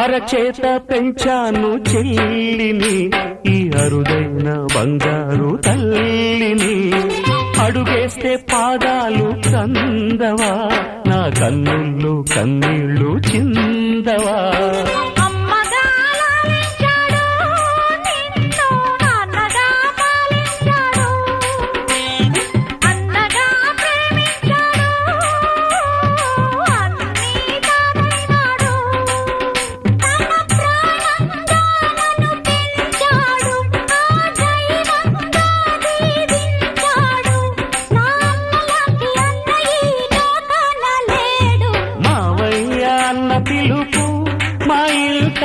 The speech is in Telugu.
అరచేత పెంచాను చెల్లిని, ఈ అరుదైన బంగారు తల్లిని. అడుగేస్తే పాదాలు కందవా, నా కన్నుల్లో కన్నీళ్ళు చిందవా. పిలుపు మా ఇంట